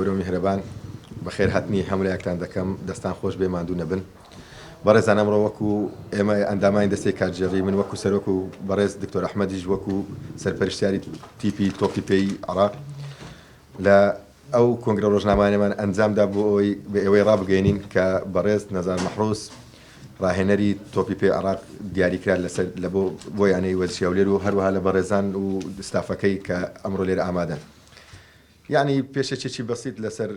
بەرەو میهرەبان بەخێر هاتنی هەموولایەکتان دەکەم دەستان خۆش بێ ماندوو نەبن بەڕێزان ئەمڕۆ وەکو ئێمە ئەندامانی دەستەی کاتژێڕی من وەکو سەرۆک و بەڕێز دکتۆر ئەحمەدیش وەکو سەرپەرشتیاری تیپی تۆپیپێی عێراق لە ئەو کۆنگرە ڕۆژنامانەمان ئەنجامدا بۆ ئەوەی بە ئێوەی ڕابگەینین کە بەڕێز نەزار مەحروس ڕاهێنەری تۆپیپێ عێراق دیاریکرا لەسەر لە بۆ یانەی وەرزشی هەولێر و هەروەها لە بەڕێزان و ستافەکەی کە ئەمڕۆ لێرە ئامادەن. یعنی پێشەچێکی بەسیط لەسەر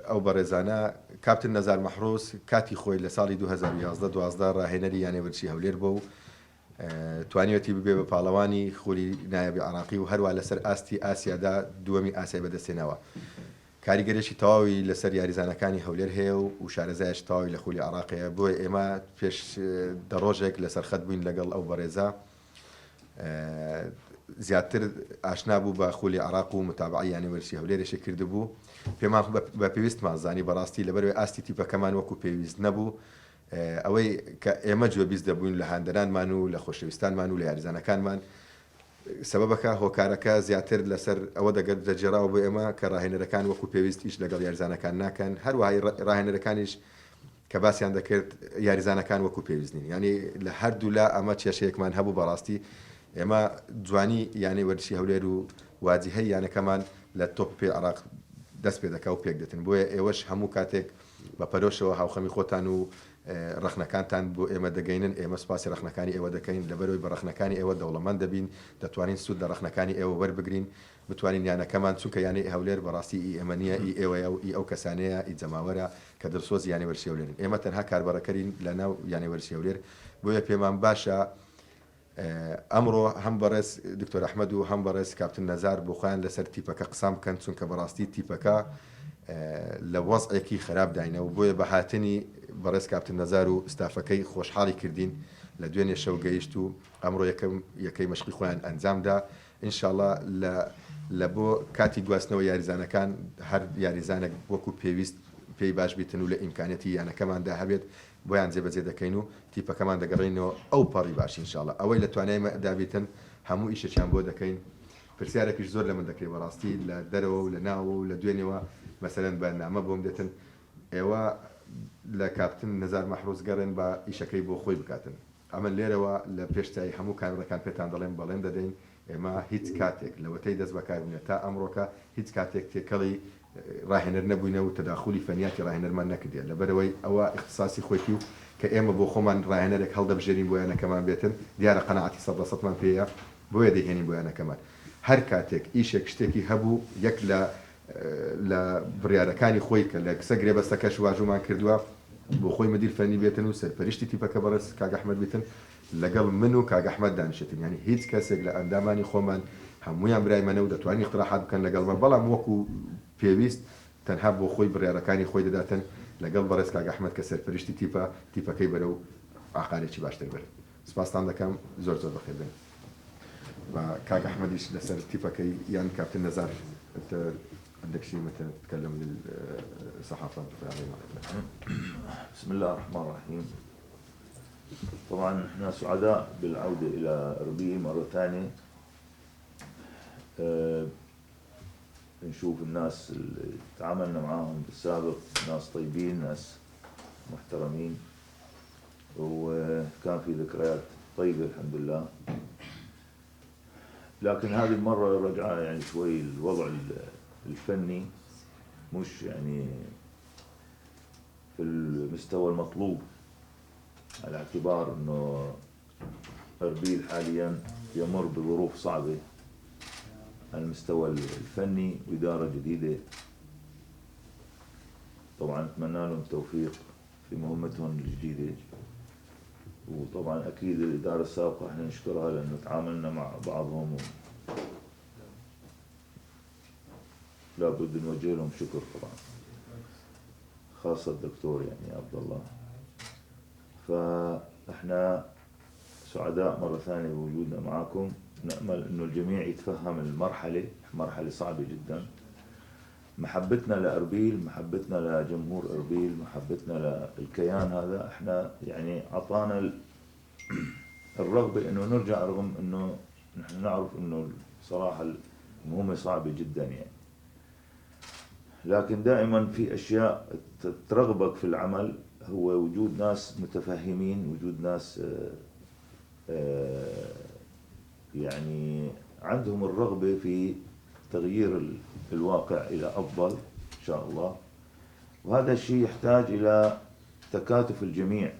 ئەو بەڕێزانە کاپتن نەزار مەحروس کاتی خۆی لە ساڵی 2011 ڕاهێنەری یانەی وەرزشی هەولێر بۆ و توانیوەتی ببێ بە پاڵەوانی خولی نایەبی عێراقی و هەروە لەسەر ئاستی ئاسیادا دووەمی ئاسیای بەدەستێنەوە. کاریگەرێکی تەواوی لەسەر یاریزانەکانی هەولێر هەیە و شارەزایش تەواوی لە خولی عێراقەیە بۆیە ئێمە پێش دەڕۆژێک لەسەر خەت بووین لەگەڵ ئەو بەڕێزە زیاتر ئاشنا بوو بە خولی عێراق و متابعی یانەی وەرزشی هەولێرێکی کردبوو پێمان بە پێویستمان زانی بەڕاستی لەبەرەوەی ئاستی تیپەکەمان وەکو پێویست نەبوو ئەوەی کە ئێمە جوێبیست دەبووین لە هاندەرانمان و لە خۆشەویستانمان و لە یاریزانەکانمان سەبەبەکە هۆکارەکە زیاتر لەسەر ئەوە دەجێراوە بۆ ئێمە کە ڕاهێنەرەکان وەکو پێویست ئیش لەگەڵ یاریزانەکان ناکەن هەروەهای ڕاهێنەرەکانیش کە باسییان دەکرد یاریزانەکان وەکو پێویستنین ینی لە هەردوو لا ئەمە کێشەیەکمان هەبوو بەڕاستی ئێمە جوانی یانەی وەرزشی هەولێر و واجهەی یانەکەمان لە تۆپی عێراق دەست پێ دەکا و پێک دەتن بۆیە ئێوەش هەموو کاتێک بە پەرۆشەوە هاوخەمی خۆتان و ڕخنەکانتان بۆ ئێمە دەگەینن ئێمە سپاسی ڕخنەکانی ئێوە دەکەین لەبەرەوەی بە ڕخنەکانی ئێوە دەوڵەمەند دەبین دەتوانین سوود لە ڕخنەکانی ئێوە وەربگرین بتوانین یانەکەمان چونکە یانەی هەولێر بەڕاستی ئێمەنیە ئێوەیە و ئەو کەسانەیە جەماوەرە کە دڵسۆز یانەی وەرزشی هەولێرن ئێمە تەنها کاربەرەکەرین لە ناو یانەی وەرزشی هەولێر بۆیە پێمان باشە ئەمڕۆ هەم بەڕێز دکتۆر ئەحمەد و هەم بەڕێز کاپتن نەزار بۆ خۆیان لەسەر تیپەکە قسام بکەن چونکە بەڕاستی تیپەکە لە وەزعێکی خراپ داینەوە بۆیە بە هاتنی بەڕێز کاپتن نەزار و ستافەکەی خۆشحاڵی کردین لە دوێنێ شەو گەیشت و ئەمڕۆ یەکەی مەشقی خۆیان ئەنجامدا ئینشاءڵڵا لە بۆ کاتی گواستنەوە یاریزانەکان هەر یاریزانێک وەکو پێویست پێی باش بیتن و لە ئیمکانەتی یانەکەماندا هەبێت بۆیان جێبەجێ دەکەین و تیپەکەمان دەگەڕینەوە ئەو پەڕی باشی ئینشاءڵڵا ئەوەی لە توانایمە دابیتن هەموو ئیشەکیان بۆ دەکەین پرسیارێکیش زۆر لە من دەکرێت بەڕاستی لە دەرەوە و لە ناوە و لە دوێنێەوە مەسەلەن بە نامە بۆم دێتن ئێوە لە کاپتن نەزار مەحروس گەڕێن بە ئیشەکەی بۆ خۆی بکاتن ئەمە لێرەوە لە پێشتایی هەموو کامێرەکان پێتان دەڵێن بەڵێن دەدەین ئێمە هیچ کاتێک لەوەتەی دەست بەکاربوونێت تا ئەمڕۆکە هیچ کاتێک تێکەڵی ڕاهێنەر نەبووینە و تەداخولی فەنیاتی ڕاهێنەرمان نەکردێت لەبەرەوەی ئەوە اختصاسی خۆیتی و کە ئێمە بۆ خۆمان ڕاهێنەرێک هەڵدەبژێرین بۆ یانەکەمان بێتن دیارە قەناعەتی 100%مان پێەیە بۆیە دەهێنین بۆ یانەکەمان هەر کاتێک ئیشێک شتێکی هەبوو یەک لە بڕیارەکانی خۆی کە لە کسە گرێبەستەکەش واژومان کردووە بۆ خۆی مدیر فەنی بێتن و سەرپەرشتی تیپەکە بەڕێز کاک ئەحمەد بێتن لەگەڵ من و کاک ئەحمەد دانیشتن ینی هیچ کەسێک لە ئەندامانی خۆمان هەمویان برای منە و دەتوانین اقتراحات بکەن لەگەڵمە بەڵام وەکو پێویست تەنها بۆ خۆی بڕیارەکانی خۆی دەداتن لەگەڵ بەڕێز کاک ئەحمەد کە سەرپەرشتی تیپەکەی بەرەو ئاقارێکی باشتر بێت سپاستان دەکەم زۆر بەخێر بێن بە کاک ئەحمەدیش لەسەر تیپەکەی یان کاپتن نەزار عندك شيء مثلا تتكلم للصحافة؟ بسم الله الرحمن الرحيم. طبعا احنا سعداء بالعودة إلى أربيل مرة ثانية. نشوف الناس اللي تعاملنا معاهم بالسابق ناس طيبين ناس محترمين وكان في ذكريات طيبة الحمد لله. لكن هذه المرة رجع يعني شوي الوضع الفني مش يعني في المستوى المطلوب على اعتبار انه اربيل حاليا يمر بظروف صعبة على المستوى الفني وإدارة جديدة طبعا اتمنى لهم التوفيق في مهمتهم الجديدة وطبعا اكيد الإدارة السابقة احنا نشكرها لانه تعاملنا مع بعضهم لابد نوجه لهم شكر طبعا خاصة الدكتور يعني عبد الله. فاحنا سعداء مرة ثانية بوجودنا معكم نأمل انه الجميع يتفهم المرحلة مرحلة صعبة جدا. محبتنا لأربيل محبتنا لجمهور أربيل محبتنا للكيان هذا احنا يعني عطانا الرغبة انه نرجع رغم انه نحن نعرف انه صراحة المهمة صعبة جدا يعني. لكن دائما في أشياء ترغبك في العمل، هو وجود ناس متفهمين، وجود ناس يعني عندهم الرغبة في تغيير الواقع إلى أفضل إن شاء الله. وهذا الشيء يحتاج إلى تكاتف الجميع.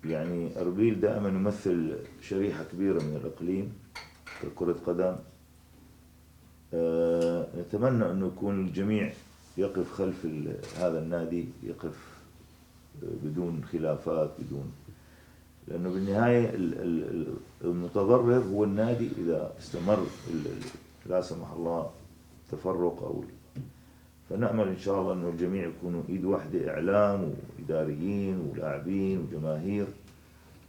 يعني أربيل دائما يمثل شريحة كبيرة من الإقليم ككرة قدم. نتمنى أنه يكون الجميع يقف خلف هذا النادي، يقف بدون خلافات، بدون، لأنه بالنهاية المتضرر هو النادي إذا استمر لا سمح الله تفرق أو. فنأمل إن شاء الله أنه الجميع يكونوا إيد واحدة، إعلام وإداريين ولاعبين وجماهير،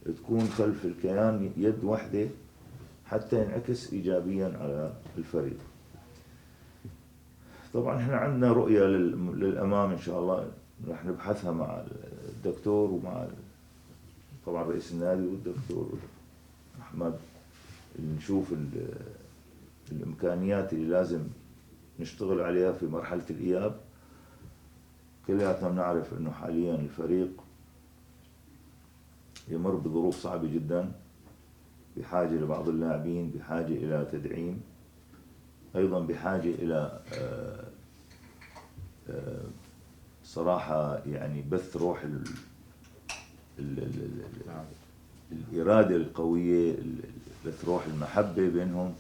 تكون خلف الكيان يد واحدة حتى ينعكس إيجابيا على الفريق. طبعا احنا عندنا رؤية للأمام إن شاء الله رح نبحثها مع الدكتور ومع طبعا رئيس النادي والدكتور أحمد، نشوف الإمكانيات اللي لازم نشتغل عليها في مرحلة الإياب. كلياتنا نعرف أنه حاليا الفريق يمر بظروف صعبة جدا، بحاجة لبعض اللاعبين، بحاجة إلى تدعيم، أيضا بحاجة إلى صراحة يعني بث روح الإرادة القوية، بث روح المحبة بينهم،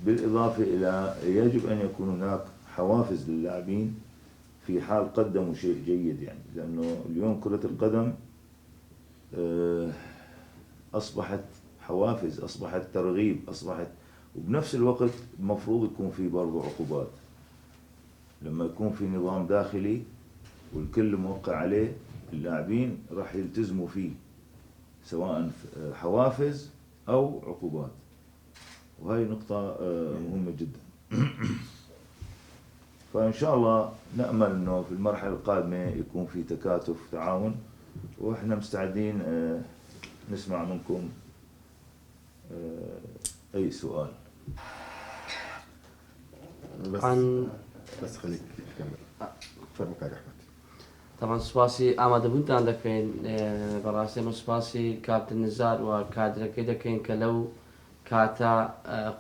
بالإضافة إلى يجب أن يكون هناك حوافز للاعبين في حال قدموا شيء جيد. يعني لأنه اليوم كرة القدم أصبحت حوافز، أصبحت ترغيب، أصبحت، وبنفس الوقت المفروض يكون في برضو عقوبات. لما يكون في نظام داخلي والكل موقع عليه، اللاعبين راح يلتزموا فيه، سواء حوافز أو عقوبات. وهي نقطة مهمة جدا. فإن شاء الله نأمل أنه في المرحلة القادمة يكون في تكاتف تعاون، وإحنا مستعدين نسمع منكم أي سؤال. بس خليك تكمل. فرمك يا أحمد. طبعا سپاسی ئامادەبوونتان دەکەین بەڕاستی ئێمە سپاسی کاپتن نزار و کادرەکەی دەکەین کە لەو کاتە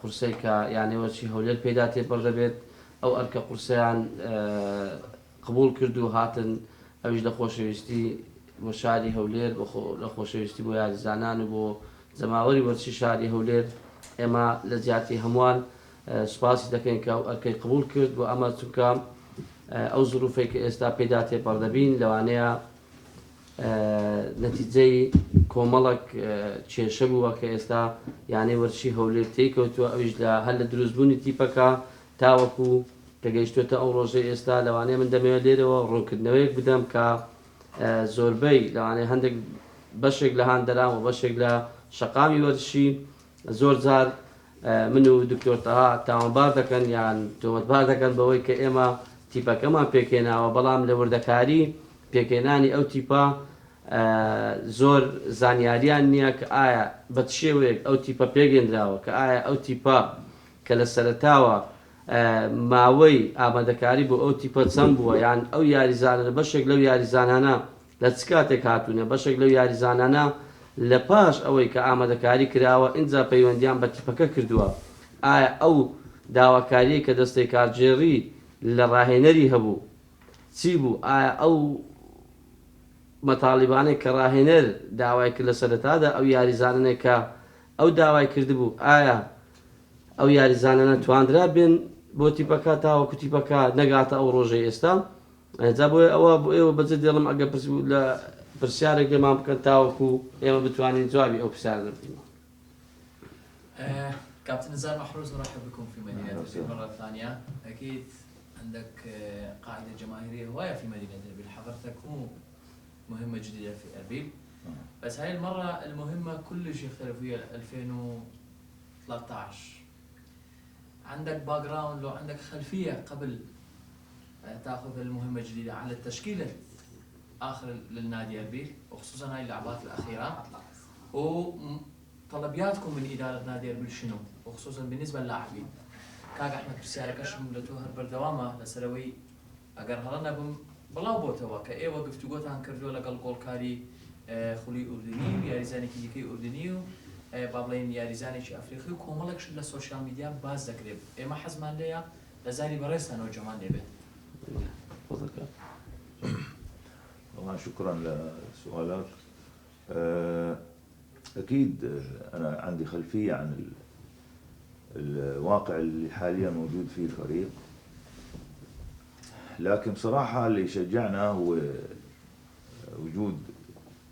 قورسەی کە یانێوەچی هەولێر پێدا تێپەڕ دەبێت ئەو ئەرکە قورسەیان قبول کرد و هاتن ئەویش لە خۆشەویستی بۆ شاری هەولێر، لە خۆشەویستی بۆ یاریزانان و بۆ جەماوەری وەرزشی شاری هەولێر. ئێمە لە جیاتی هەمووان سپاسی دەکەین کە ئەو ئەرکەی قبول کرد بۆ ئەمە، چونکە ئەو زروفێک کە ئێستا پێدا تێپەڕ دەبین لەوانەیە نەتیجەی کۆمەڵک کێشە بووە کە ئێستا یانەی وەرزشی هەولێر تێکەوتووە، ئەویش هەر لە دروستبوونی تیپەکە تاوەکو کە گەیشتوێتە ئەو ڕۆژەی ئێستا. لەوانەیە من دەمەوێت لێرەوە ڕوونکردنەوەیەک بدەم کە زۆربەی لەوانەیە هەندێک بەشێک لە هاندەران و بەشێک لە شەقامی وەرزشی زۆر جار من و دکتۆر تەها تاوانبار دەکەن یان تۆمەتبار دەکەن بەوەی کە ئێمە تیپەکەمان پێکێناوە، بەڵام لە وردەکاری پێکێنانی ئەو تیپە زۆر زانیاریان نییە کە ئایا بە شێوەیەک ئەو تیپە پێگەێنراوە، کە ئایا ئەو تیپە کە لە سەرەتاوە ماوەی ئامادەکاری بۆ ئەو تیپە چەند بووە، یان ئەو یاریزانە بەشێک لەو یاریزانانە لە چ کاتێک هاتوونە، بەشێک لەو یاریزانانە لە پاش ئەوەی کە ئامادەکاری کراوە ئینجا پەیوەندیان بە تیپەکە کردووە. ئایا ئەو داواکاریە کە دەستەی کارژێڕی لە ڕاهێنەری هەبوو چی بوو؟ ئایا ئەو مەتاڵیبانەی کە ڕاهێنەر داوای کرد لە سەرەتادا ئەو یاریزانانێک کە ئەو داوای کردبوو، ئایا ئەو یاریزانانە تواندرا بێن بۆ تیپەکە تاوەکو تیپەکە نەگاتە ئەو ڕۆژەی ئێستا؟ جا بۆیە ئەوە بۆ ئێوە بەجێ دێڵم ئەگە لە پرسیارێک لێمان بکەن تاوەکو ئێمە بتوانین جوابی ئەو پرسیارە بدەین. كابتن نزار محروس، نرحب بكم في مدينة أربيل مرة ثانية. أكيد عندك قاعدة جماهيرية هواية في مدينة أربيل، حضرتك مو مهمة جديدة في أربيل، بس هاي المرة المهمة كلش يختلف ويا 2013. عندك باك جراوند، لو عندك خلفية قبل تاخذ المهمة الجديدة على التشكيلة آخر للنادي أربيل، وخصوصا هاي اللعبات الأخيرة، وطلبياتكم من إدارة نادي أربيل شنو، وخصوصا بالنسبة للاعبين؟ کاک ئەحمەد پرسیارەکەشم لە تۆ هەر بەردەوامە لەسەرەوەی ئەگەر هەڵە نەبم بڵاو بۆتەوە کە ئێوە گفتوگۆتان کردووە لەگەڵ گۆڵکاری خولی ئوردنی و یاریزانێکی دیکەی ئوردنی و با بڵێن یاریزانێکی ئەفریقی و کۆمەڵێکش لە سۆشیال میدیا باز دەکرێت ئێمە حەزمان لێیە لە زاری بەڕێستانەوە جەمان لێبێت. طبعا شكرا لسؤالك. أكيد أنا عندي خلفية عن الواقع اللي حاليا موجود فيه الفريق، لكن بصراحة اللي يشجعنا هو وجود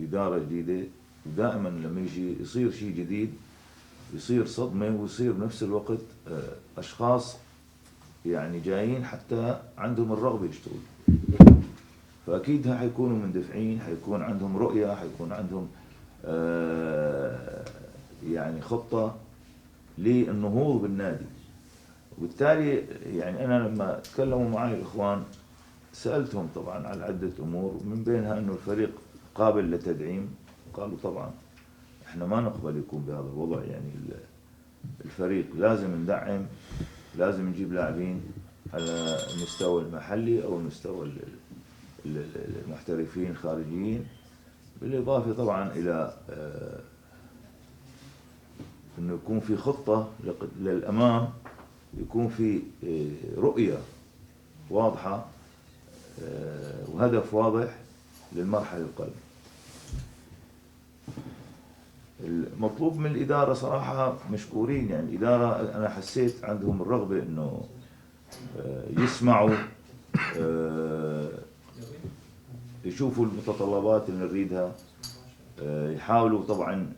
إدارة جديدة، ودائما لما يجي يصير شيء جديد يصير صدمة ويصير بنفس الوقت أشخاص يعني جايين حتى عندهم الرغبة يشتغلوا، فأكيد حيكونوا مندفعين، حيكون عندهم رؤية، حيكون عندهم يعني خطة للنهوض بالنادي. وبالتالي يعني أنا لما تكلموا معي الإخوان سألتهم طبعا على عدة أمور، من بينها أنه الفريق قابل للتدعيم. قالوا طبعا احنا ما نقبل يكون بهذا الوضع، يعني الفريق لازم ندعم، لازم نجيب لاعبين على المستوى المحلي أو المستوى المحترفين الخارجيين، بالإضافة طبعا إلى أنه يكون في خطة للأمام، يكون في رؤية واضحة وهدف واضح للمرحلة القادمة. المطلوب من الإدارة صراحة مشكورين، يعني الإدارة أنا حسيت عندهم الرغبة أنه يسمعوا، يشوفوا المتطلبات اللي نريدها، يحاولوا طبعا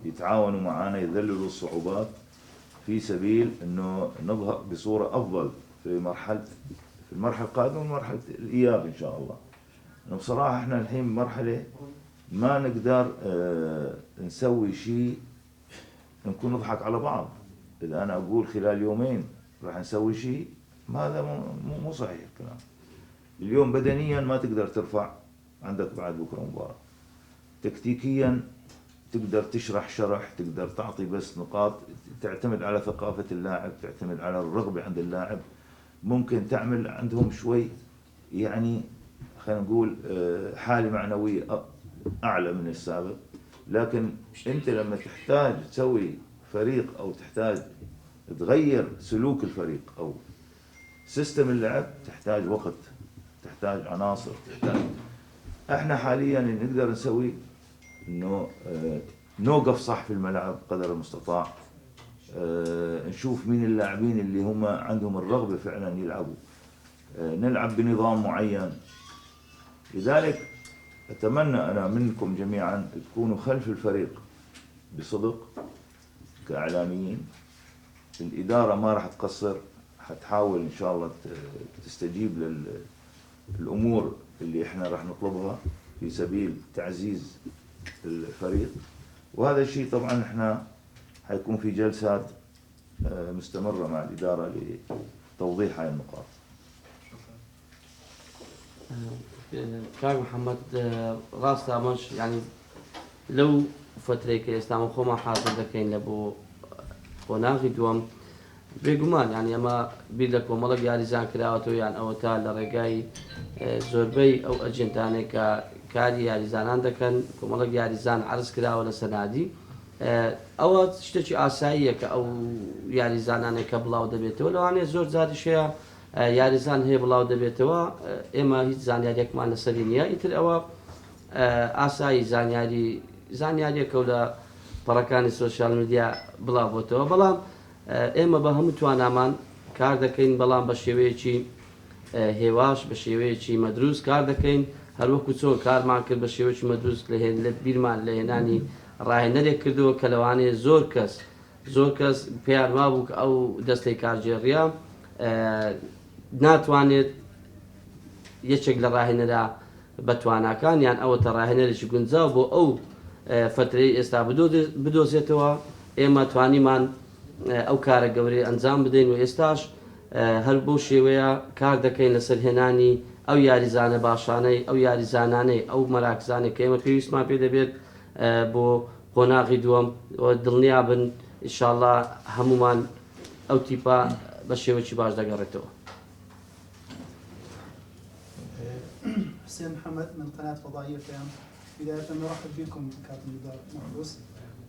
يتعاونوا معنا، يذللوا الصعوبات في سبيل انه نظهر بصورة افضل في المرحلة القادمة ومرحلة الاياب ان شاء الله. انه بصراحة احنا الحين بمرحلة ما نقدر نسوي شيء نكون نضحك على بعض. اذا انا اقول خلال يومين راح نسوي شيء، هذا مو صحيح الكلام. اليوم بدنيا ما تقدر ترفع، عندك بعد بكره مباراة. تكتيكيا تقدر تشرح شرح، تقدر تعطي بس نقاط، تعتمد على ثقافة اللاعب، تعتمد على الرغبة عند اللاعب. ممكن تعمل عندهم شوي يعني خلينا نقول حالة معنوية أعلى من السابق، لكن أنت لما تحتاج تسوي فريق أو تحتاج تغير سلوك الفريق أو سيستم اللعب، تحتاج وقت، تحتاج عناصر، تحتاج. احنا حاليا اللي نقدر نسوي انه نوقف صح في الملعب قدر المستطاع، نشوف مين اللاعبين اللي هم عندهم الرغبة فعلا يلعبوا، نلعب بنظام معين. لذلك اتمنى انا منكم جميعا تكونوا خلف الفريق بصدق كاعلاميين. الادارة ما راح تقصر، حتحاول ان شاء الله تستجيب للامور اللي احنا راح نطلبها في سبيل تعزيز الفريق. وهذا الشيء طبعا احنا حيكون في جلسات مستمرة مع الإدارة لتوضيح هاي النقاط. كاك محمد راستا مش يعني لو فترة كإسلام خو ما حاضر دكين لبو وناغي دوم بێگومان يعني ئەمە بیر لە کۆمەڵک یاریزان کراوەتەوە یان ئەوە تا لە ڕێگای زۆربەی ئەو ئەجێنتانێک کە کاری یاریزانان دەکەن کۆمەڵک یاریزان عرض کراوە لە سەنادی ئەوە شتێکی ئاساییە کە ئەو یاریزانانێک کە بڵاو دەبێتەوە لەوانەیە زۆر جاریشەیە یاریزان هەیە بڵاو دەبێتەوە ئێمە هیچ زانیاریەکمان لەسەری نییە ئیتر ئەوە ئاسایی زانیاریەکە و لە پەڕەکانی سۆشیال میدیا بڵاو بۆتەوە بەڵام ئێمە بە هەموو توانامان کار دەکەین بەڵام بە شێوەیەکی هێواش بە شێوەیەکی مەدروست کار دەکەین هەروەکو چۆن کارمان کرد بە شێوەیەکی مەدروست لە بیرمان لە هێنانی ڕاهێنەرێک کردەوە کە لەوانەیە زۆر کەس پێیان وابوو کە ئەو دەستەی کارژێڕیە ناتوانێت یەکێک لە ڕاهێنەرە بە تواناکان یان ئەوەتە ڕاهێنەرێکی گونجاو بۆ ئەو فترەی ئێستا بدۆزێتەوە. ئێمە توانیمان ئەو کارە گەورەی ئەنجام بدەین و ئێستاش هەر بۆ شێوەیە کار دەکەین لەسەر هێنانی ئەو یاریزانە باشانەی ئەو یاریزانانەی ئەو مەراکزانێک کە ئێمە پێویستمان پێ دەبێت بۆ قۆناغی دووەم دڵنیا بن ئینشاءڵڵا هەمومان ئەو تیپا بە شێوەی باش دەگەڕێتەوە. حسين محمد من قناة فضائية فام. بداية نرحب بكم كابتن بدار محروس.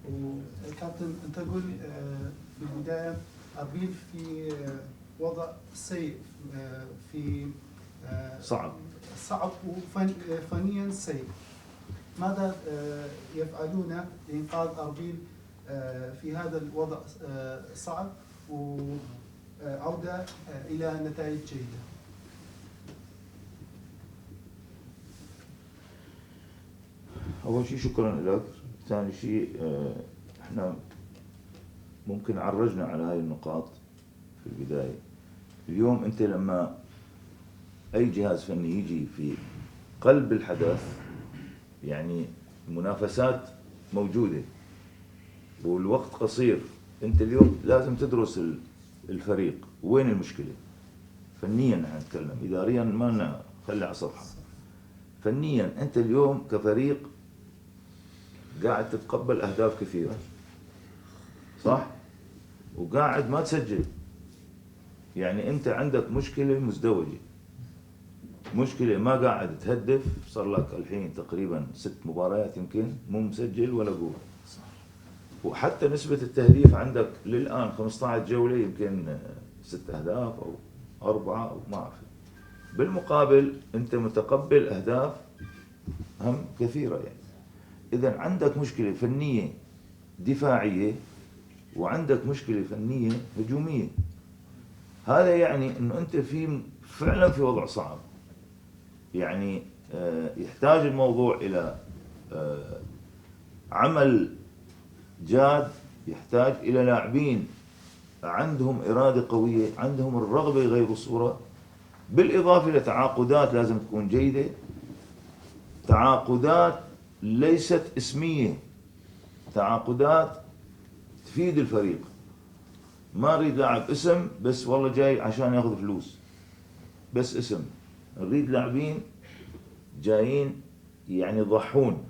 وكابتن أنت تقول بالبداية أربيل في وضع سيء، في صعب وفنيا سيء. ماذا يفعلون لإنقاذ أربيل في هذا الوضع صعب وعودة إلى نتائج جيدة؟ أول شيء شكرا لك. ثاني شيء احنا ممكن عرجنا على هاي النقاط في البداية. اليوم انت لما اي جهاز فني يجي في قلب الحدث، يعني المنافسات موجودة والوقت قصير، انت اليوم لازم تدرس الفريق وين المشكلة فنيا. نحن نتكلم اداريا ما لنا خلي على صفحة. فنيا انت اليوم كفريق قاعد تتقبل اهداف كثيرة، صح؟ وقاعد ما تسجل. يعني انت عندك مشكلة مزدوجة، مشكلة ما قاعد تهدف. صار لك الحين تقريبا 6 مباريات يمكن مو مسجل ولا جول، وحتى نسبة التهديف عندك للآن 15 جولة يمكن 6 أهداف أو 4 أو ما أعرف. بالمقابل أنت متقبل أهداف هم كثيرة. يعني إذا عندك مشكلة فنية دفاعية وعندك مشكلة فنية هجومية. هذا يعني أنه أنت فعلا في وضع صعب. يعني يحتاج الموضوع إلى عمل جاد، يحتاج إلى لاعبين عندهم إرادة قوية، عندهم الرغبة يغيروا الصورة، بالإضافة لتعاقدات لازم تكون جيدة، تعاقدات ليست اسمية، تعاقدات تفيد الفريق. ما نريد لاعب اسم بس والله جاي عشان ياخذ فلوس، بس اسم. نريد لاعبين جايين يعني يضحون.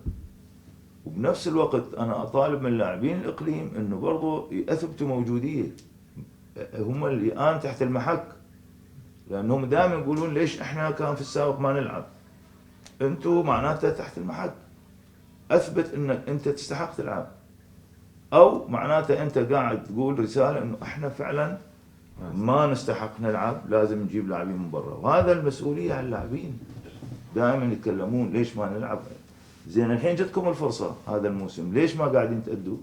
وبنفس الوقت أنا أطالب من لاعبين الإقليم إنه برضو يثبتوا موجودية. هم اللي الآن تحت المحك، لأنهم دائما يقولون ليش إحنا كان في السابق ما نلعب. أنتوا معناته تحت المحك، أثبت إنك أنت تستحق تلعب، أو معناته أنت قاعد تقول رسالة إنه إحنا فعلا ما نستحق نلعب، لازم نجيب لاعبين من برا. وهذا المسؤولية على اللاعبين. دائما يتكلمون ليش ما نلعب. زين الحين جتكم الفرصة هذا الموسم، ليش ما قاعدين تأدوا؟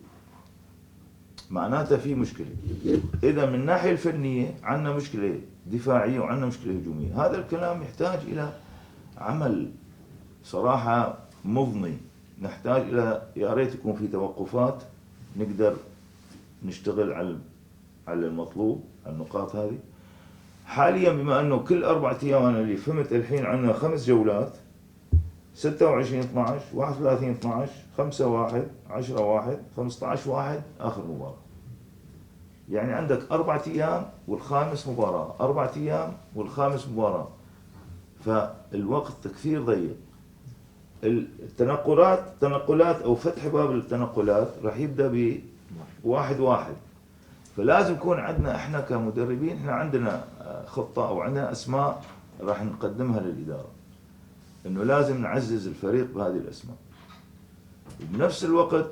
معناته في مشكلة. إذا من الناحية الفنية عندنا مشكلة دفاعية وعندنا مشكلة هجومية. هذا الكلام يحتاج إلى عمل صراحة مضني. نحتاج إلى يا ريت يكون في توقفات نقدر نشتغل على المطلوب، على النقاط هذه. حاليا بما أنه كل 4 أيام أنا اللي فهمت الحين عندنا 5 جولات، 26/12 31/12 5/1 10/1 15/1 آخر مباراة. يعني عندك 4 أيام والخامس مباراة، 4 أيام والخامس مباراة. فالوقت كثير ضيق. التنقلات أو فتح باب التنقلات راح يبدأ ب1/1. فلازم يكون عندنا احنا كمدربين، احنا عندنا خطة او عندنا اسماء راح نقدمها للإدارة، انه لازم نعزز الفريق بهذه الاسماء. وبنفس الوقت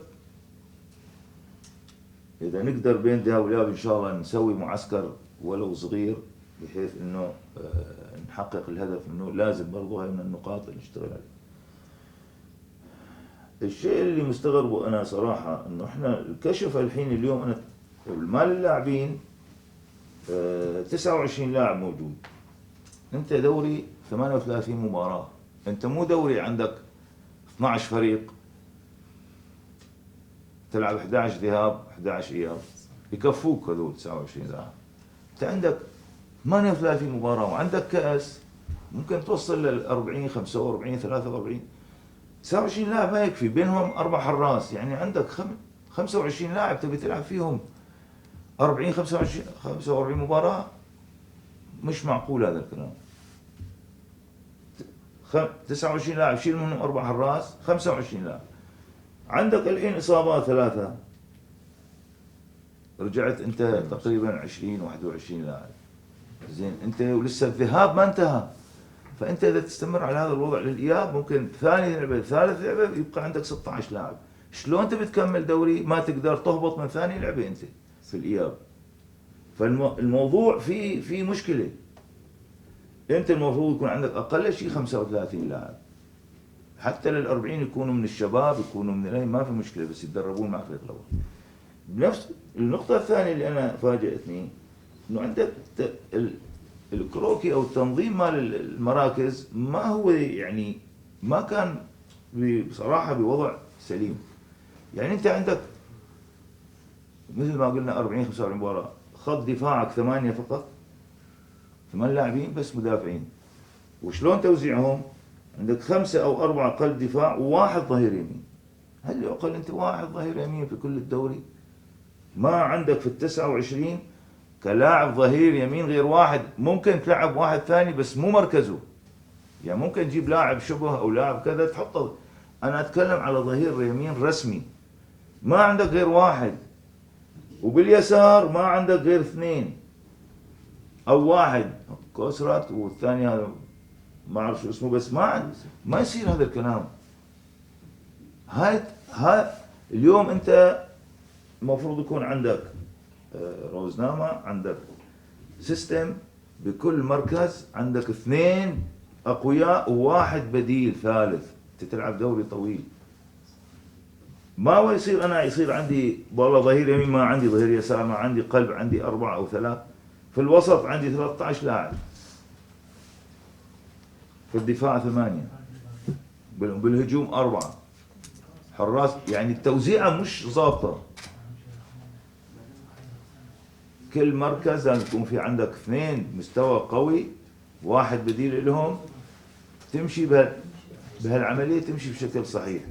اذا نقدر بين ده ولاب ان شاء الله نسوي معسكر ولو صغير بحيث انه نحقق الهدف، انه لازم برضو هاي من النقاط اللي نشتغل عليها. الشيء اللي مستغربه انا صراحة انه احنا الكشف الحين اليوم انا المال اللاعبين 29 لاعب موجود. انت دوري 38 مباراة، انت مو دوري عندك 12 فريق تلعب 11 ذهاب 11 اياب يكفوك هذول 29 لاعب. انت عندك 38 مباراة وعندك كأس ممكن توصل لل 40 45 43. 29 لاعب ما يكفي، بينهم 4 حراس، يعني عندك 25 لاعب تبي تلعب فيهم 40 45 مباراة. مش معقول هذا الكلام. 29 لاعب شيل منهم 4 حراس، 25 لاعب. عندك الحين إصابات 3، رجعت انت تقريبا 20 21 لاعب. زين انت ولسه الذهاب ما انتهى، فانت اذا تستمر على هذا الوضع للاياب ممكن ثاني لعبه ثالث لعبه يبقى عندك 16 لاعب. شلون انت بتكمل دوري؟ ما تقدر تهبط من ثاني لعبه انت في الاياب. فالموضوع في مشكله. انت المفروض يكون عندك اقل شيء 35 لاعب، حتى لل40 يكونوا من الشباب، يكونوا من الهي، ما في مشكله، بس يتدربون مع فريق الاول. بنفس النقطه الثانيه اللي انا فاجاتني انه عندك الكروكي او التنظيم مال المراكز ما هو يعني ما كان بصراحه بوضع سليم. يعني انت عندك مثل ما قلنا 40 45 مباراه، خط دفاعك 8 فقط، 8 لاعبين بس مدافعين. وشلون توزيعهم؟ عندك 5 أو 4 قلب دفاع وواحد ظهير يمين. هل يعقل انت واحد ظهير يمين في كل الدوري؟ ما عندك في ال29 كلاعب ظهير يمين غير واحد، ممكن تلعب واحد ثاني بس مو مركزه. يعني ممكن تجيب لاعب شبه او لاعب كذا تحطه. انا اتكلم على ظهير يمين رسمي. ما عندك غير واحد. وباليسار ما عندك غير 2 او واحد، كوسرات والثاني هذا ما اعرف شو اسمه، بس ما يصير هذا الكلام. هاي اليوم انت المفروض يكون عندك روزنامة، عندك سيستم بكل مركز، عندك 2 اقوياء وواحد بديل ثالث، تلعب دوري طويل. ما هو يصير عندي والله ظهير يمين، ما عندي ظهير يسار، ما عندي قلب، عندي 4 أو 3، في الوسط عندي 13 لاعب، في الدفاع 8، بالهجوم 4 حراس. يعني التوزيعة مش ضابطة. كل مركز لازم يكون في عندك 2 مستوى قوي، واحد بديل لهم، تمشي بهالعملية تمشي بشكل صحيح.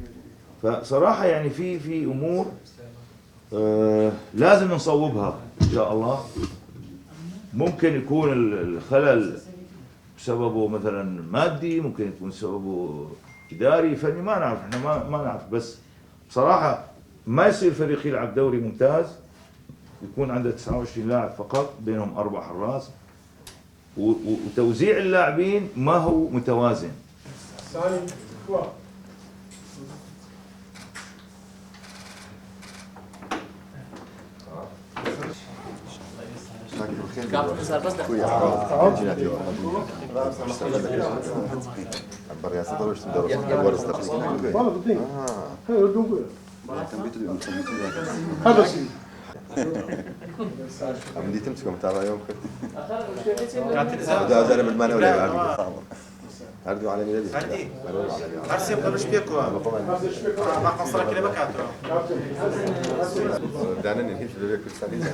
فصراحة يعني في أمور لازم نصوبها إن شاء الله. ممكن يكون الخلل سببه مثلا مادي، ممكن يكون سببه إداري فني، ما نعرف، احنا ما نعرف. بس بصراحة ما يصير فريق يلعب دوري ممتاز يكون عنده 29 لاعب فقط، بينهم 4 حراس، وتوزيع اللاعبين ما هو متوازن. كابتن صار بس عبر يا صدر وش تدور ورا استخدم والله بدي هاي ردوا هذا شيء عمدي تمسكوا متابع يوم هذا ضرب المانع ولا هردوا على ميلادي هرسي بقدرش بيكوا ما قصرك كده بكاتره دعنا ننهي في كل سنة